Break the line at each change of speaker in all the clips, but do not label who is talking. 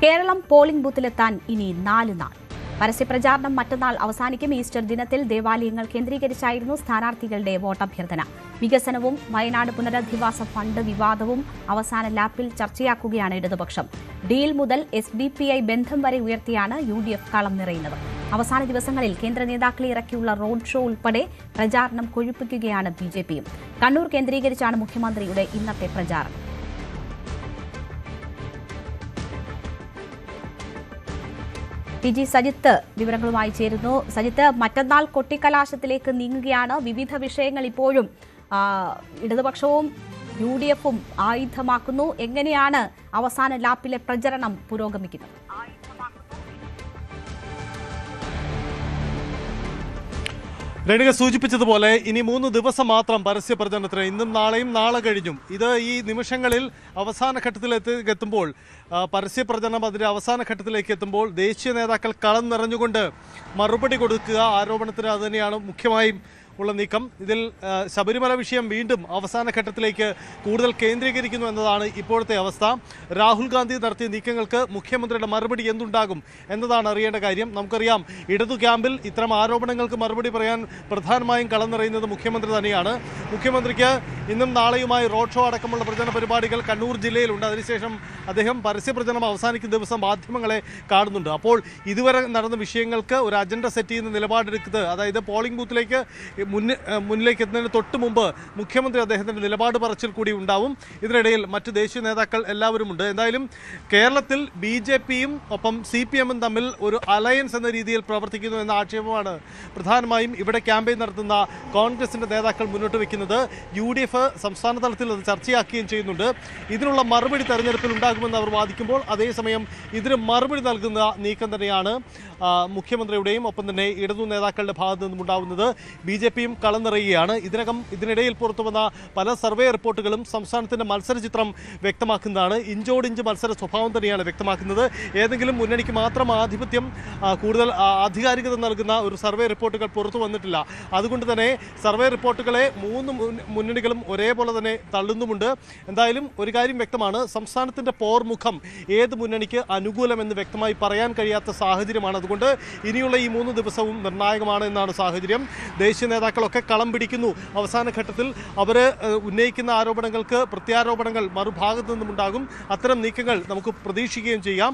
Keralam polling ബൂത്തിലെത്താൻ ഇനി 4 നാൾ. പരസ്യപ്രചാരണം മറ്റന്നാൾ അവസാനിക്കും. ഈസ്റ്റർ ദിനത്തിൽ ദേവാലയങ്ങൾ കേന്ദ്രീകരിച്ചായിരുന്നു സ്ഥാനാർത്ഥികളുടെ വോട്ടഭ്യർത്ഥന. വികസനവും വയനാട് പുനരധിവാസ ഫണ്ട് വിവാദവും അവസാന ലാപ്പിൽ ചർച്ചയാക്കുകയാണ് ഇടതുപക്ഷം. ഡീൽ മുതൽ SDPI ബന്ധം വരെ ഉയർത്തിയാണ് UDF കളം നിറയുന്നത്. അവസാന ദിവസങ്ങളിൽ കേന്ദ്ര നേതാക്കളെ ഇറക്കിയുള്ള റോഡ് ഷോ ഉൾപ്പെടെ പ്രചാരണം കൊഴുപ്പിക്കുകയാണ് BJPയും. കണ്ണൂർ കേന്ദ്രീകരിച്ചാണ് മുഖ്യമന്ത്രിയുടെ ഇന്നത്തെ പ്രചാരണം. TG സജിത്ത് വിവരങ്ങളുമായി ചേരുന്നു. സജിത്ത്, മറ്റന്നാൾ കൊട്ടിക്കലാശത്തിലേക്ക് നീങ്ങുകയാണ്. വിവിധ വിഷയങ്ങൾ ഇപ്പോഴും ഇടതുപക്ഷവും UDFും ആയുധമാക്കുന്നു. എങ്ങനെയാണ് അവസാന ലാപ്പിലെ പ്രചരണം പുരോഗമിക്കുന്നത്?
രേണുക സൂചിപ്പിച്ചതുപോലെ ഇനി 3 ദിവസം മാത്രം പരസ്യ പ്രചരണത്തിന്. ഇന്നും നാളെയും നാളെ കഴിഞ്ഞും. ഇത് ഈ നിമിഷങ്ങളിൽ അവസാന ഘട്ടത്തിലെത്തുമ്പോൾ പരസ്യ പ്രചരണം അതിൻ്റെ അവസാന ഘട്ടത്തിലേക്ക് എത്തുമ്പോൾ ദേശീയ നേതാക്കൾ കളം നിറഞ്ഞുകൊണ്ട് മറുപടി കൊടുക്കുക ആരോപണത്തിന് അത് തന്നെയാണ് മുഖ്യമായും ഉള്ള നീക്കം. ഇതിൽ ശബരിമല വിഷയം വീണ്ടും അവസാന ഘട്ടത്തിലേക്ക് കൂടുതൽ കേന്ദ്രീകരിക്കുന്നു എന്നതാണ് ഇപ്പോഴത്തെ അവസ്ഥ. രാഹുൽ ഗാന്ധി നടത്തിയ നീക്കങ്ങൾക്ക് മുഖ്യമന്ത്രിയുടെ മറുപടി എന്തുണ്ടാകും എന്നതാണ് അറിയേണ്ട കാര്യം. നമുക്കറിയാം, ഇടതു ക്യാമ്പിൽ ഇത്തരം ആരോപണങ്ങൾക്ക് മറുപടി പറയാൻ പ്രധാനമായും കളം നിറയുന്നത് മുഖ്യമന്ത്രി തന്നെയാണ്. മുഖ്യമന്ത്രിക്ക് ഇന്നും നാളെയുമായി റോഡ് ഷോ അടക്കമുള്ള പ്രചരണ പരിപാടികൾ കണ്ണൂർ ജില്ലയിലുണ്ട്. അതിനുശേഷം അദ്ദേഹം പരസ്യപ്രചരണം അവസാനിക്കുന്ന ദിവസം മാധ്യമങ്ങളെ കാണുന്നുണ്ട്. അപ്പോൾ ഇതുവരെ നടന്ന വിഷയങ്ങൾക്ക് ഒരു അജണ്ട സെറ്റ് ചെയ്യുന്ന നിലപാടെടുക്കുന്നത്, അതായത് പോളിംഗ് ബൂത്തിലേക്ക് മുന്നിലേക്ക് എത്തുന്നതിന് തൊട്ട് മുമ്പ് മുഖ്യമന്ത്രി അദ്ദേഹത്തിൻ്റെ നിലപാട് പറച്ചിൽ കൂടി ഉണ്ടാവും. ഇതിനിടയിൽ മറ്റ് ദേശീയ നേതാക്കൾ എല്ലാവരുമുണ്ട്. എന്തായാലും കേരളത്തിൽ BJPയും ഒപ്പം CPMും തമ്മിൽ ഒരു അലയൻസ് എന്ന രീതിയിൽ പ്രവർത്തിക്കുന്നു എന്ന ആക്ഷേപമാണ് പ്രധാനമായും ഇവിടെ ക്യാമ്പയിൻ നടത്തുന്ന കോൺഗ്രസിൻ്റെ നേതാക്കൾ മുന്നോട്ട് വയ്ക്കുന്നത്. UDF സംസ്ഥാന തലത്തിൽ അത് ചർച്ചയാക്കുകയും ചെയ്യുന്നുണ്ട്. ഇതിനുള്ള മറുപടി തെരഞ്ഞെടുപ്പിൽ ഉണ്ടാകുമെന്ന് അവർ വാദിക്കുമ്പോൾ, അതേസമയം ഇതിന് മറുപടി നൽകുന്ന നീക്കം തന്നെയാണ് മുഖ്യമന്ത്രിയുടെയും ഒപ്പം തന്നെ ഇടതു നേതാക്കളുടെ ഭാഗത്തു നിന്നും ഉണ്ടാകുന്നത്. BJPയും കളം നിറയുകയാണ്. ഇതിനിടയിൽ പുറത്തുവന്ന പല സർവേ റിപ്പോർട്ടുകളും സംസ്ഥാനത്തിൻ്റെ മത്സരചിത്രം വ്യക്തമാക്കുന്നതാണ്. ഇഞ്ചോടിഞ്ച് മത്സര സ്വഭാവം തന്നെയാണ് വ്യക്തമാക്കുന്നത്. ഏതെങ്കിലും മുന്നണിക്ക് മാത്രം ആധിപത്യം, കൂടുതൽ ആധികാരികത നൽകുന്ന ഒരു സർവേ റിപ്പോർട്ടുകൾ പുറത്തു വന്നിട്ടില്ല. അതുകൊണ്ട് തന്നെ സർവേ റിപ്പോർട്ടുകളെ 3 മുന്നണികളും ഒരേപോലെ തന്നെ തള്ളുന്നുമുണ്ട്. എന്തായാലും ഒരു കാര്യം വ്യക്തമാണ്, സംസ്ഥാനത്തിൻ്റെ പോർമുഖം ഏത് മുന്നണിക്ക് അനുകൂലമെന്ന് വ്യക്തമായി പറയാൻ കഴിയാത്ത സാഹചര്യമാണ്. അതുകൊണ്ട് ഇനിയുള്ള ഈ 3 ദിവസവും നിർണായകമാണ് എന്നാണ് സാഹചര്യം. ദേശീയ നേതാക്കളൊക്കെ കളം പിടിക്കുന്നു. അവസാന ഘട്ടത്തിൽ അവർ ഉന്നയിക്കുന്ന ആരോപണങ്ങൾക്ക് പ്രത്യാരോപണങ്ങൾ മറുഭാഗത്തു നിന്നുമുണ്ടാകും. അത്തരം നീക്കങ്ങൾ നമുക്ക് പ്രതീക്ഷിക്കുകയും ചെയ്യാം.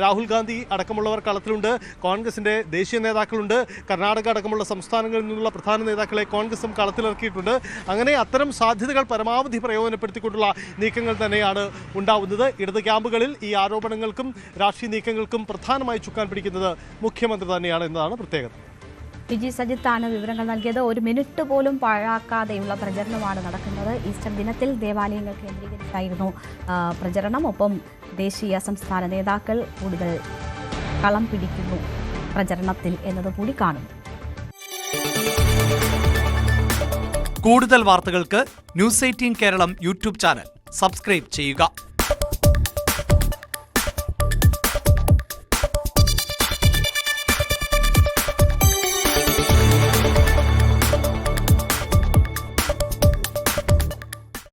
രാഹുൽ ഗാന്ധി അടക്കമുള്ളവർ കളത്തിലുണ്ട്. കോൺഗ്രസിൻ്റെ ദേശീയ നേതാക്കളുണ്ട്. കർണാടക അടക്കമുള്ള സംസ്ഥാനങ്ങളിൽ നിന്നുള്ള പ്രധാന നേതാക്കളെ കോൺഗ്രസും കളത്തിലിറക്കിയിട്ടുണ്ട്. അങ്ങനെ അത്തരം സാധ്യതകൾ പരമാവധി പ്രയോജനപ്പെടുത്തിക്കൊണ്ടുള്ള നീക്കങ്ങൾ തന്നെയാണ് ഉണ്ടാവുന്നത്. ഇടത് ക്യാമ്പുകളിൽ ഈ ആരോപണങ്ങൾക്കും രാഷ്ട്രീയ നീക്കങ്ങൾക്കും പ്രധാനമായി ചുക്കാൻ പിടിക്കുന്നത് മുഖ്യമന്ത്രി തന്നെയാണ് എന്നതാണ് പ്രത്യേകത.
TG സജിത്താണ് വിവരങ്ങൾ നൽകിയത്. 1 മിനിറ്റ് പോലും പാഴാക്കാതെയുള്ള പ്രചരണമാണ് നടക്കുന്നത്. ഈസ്റ്റർ ദിനത്തിൽ ദേവാലയങ്ങൾ കേന്ദ്രീകരിച്ചായിരുന്നു പ്രചരണം. ഒപ്പം ദേശീയ സംസ്ഥാന നേതാക്കൾ കൂടുതൽ കളം പിടിക്കുന്നു പ്രചരണത്തിൽ എന്നതുകൂടി കാണുന്നു.
കൂടുതൽ വാർത്തകൾക്ക് News 18 Keralam YouTube channel subscribe ചെയ്യുക.